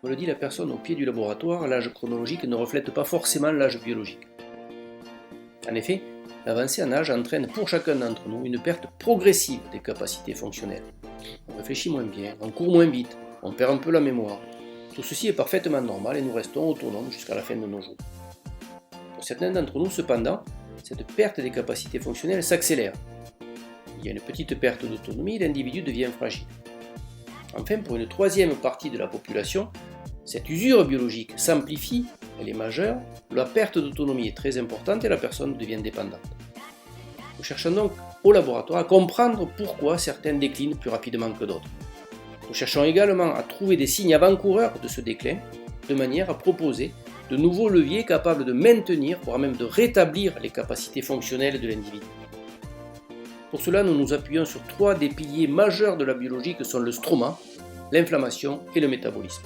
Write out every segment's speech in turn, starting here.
me le dit la personne au pied du laboratoire, l'âge chronologique ne reflète pas forcément l'âge biologique. En effet, l'avancée en âge entraîne pour chacun d'entre nous une perte progressive des capacités fonctionnelles. On réfléchit moins bien, on court moins vite, on perd un peu la mémoire. Tout ceci est parfaitement normal et nous restons autonomes jusqu'à la fin de nos jours. Pour certains d'entre nous, cependant, cette perte des capacités fonctionnelles s'accélère. Il y a une petite perte d'autonomie et l'individu devient fragile. Enfin, pour une troisième partie de la population, cette usure biologique s'amplifie, elle est majeure, la perte d'autonomie est très importante et la personne devient dépendante. Nous cherchons donc au laboratoire à comprendre pourquoi certains déclinent plus rapidement que d'autres. Nous cherchons également à trouver des signes avant-coureurs de ce déclin, de manière à proposer de nouveaux leviers capables de maintenir, voire même de rétablir les capacités fonctionnelles de l'individu. Pour cela, nous nous appuyons sur trois des piliers majeurs de la biologie que sont le stroma, l'inflammation et le métabolisme.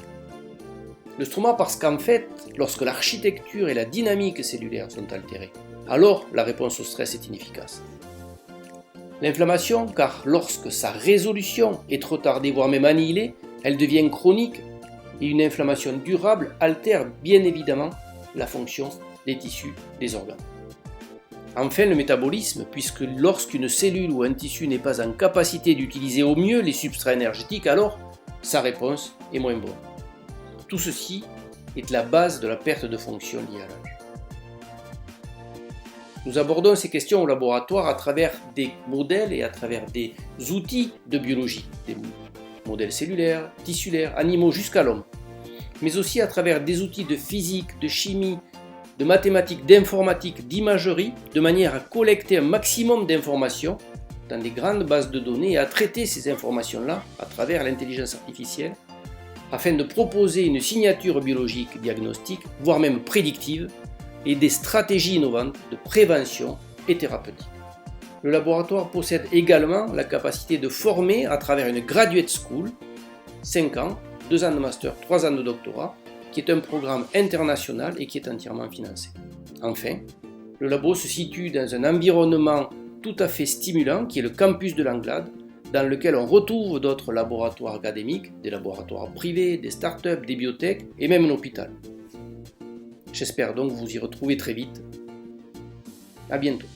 Le stroma parce qu'en fait, lorsque l'architecture et la dynamique cellulaire sont altérées, alors la réponse au stress est inefficace. L'inflammation, car lorsque sa résolution est retardée, voire même annihilée, elle devient chronique et une inflammation durable altère bien évidemment la fonction des tissus, des organes. Enfin, le métabolisme, puisque lorsqu'une cellule ou un tissu n'est pas en capacité d'utiliser au mieux les substrats énergétiques, alors sa réponse est moins bonne. Tout ceci est la base de la perte de fonction liée à l'âge. Nous abordons ces questions au laboratoire à travers des modèles et à travers des outils de biologie, des modèles cellulaires, tissulaires, animaux jusqu'à l'homme, mais aussi à travers des outils de physique, de chimie, de mathématiques, d'informatique, d'imagerie, de manière à collecter un maximum d'informations dans des grandes bases de données et à traiter ces informations-là à travers l'intelligence artificielle, afin de proposer une signature biologique diagnostique, voire même prédictive, et des stratégies innovantes de prévention et thérapeutique. Le laboratoire possède également la capacité de former à travers une graduate school, 5 ans, 2 ans de master, 3 ans de doctorat, qui est un programme international et qui est entièrement financé. Enfin, le labo se situe dans un environnement tout à fait stimulant qui est le campus de Langlade, dans lequel on retrouve d'autres laboratoires académiques, des laboratoires privés, des startups, des biotech et même un hôpital. J'espère donc vous y retrouver très vite. À bientôt.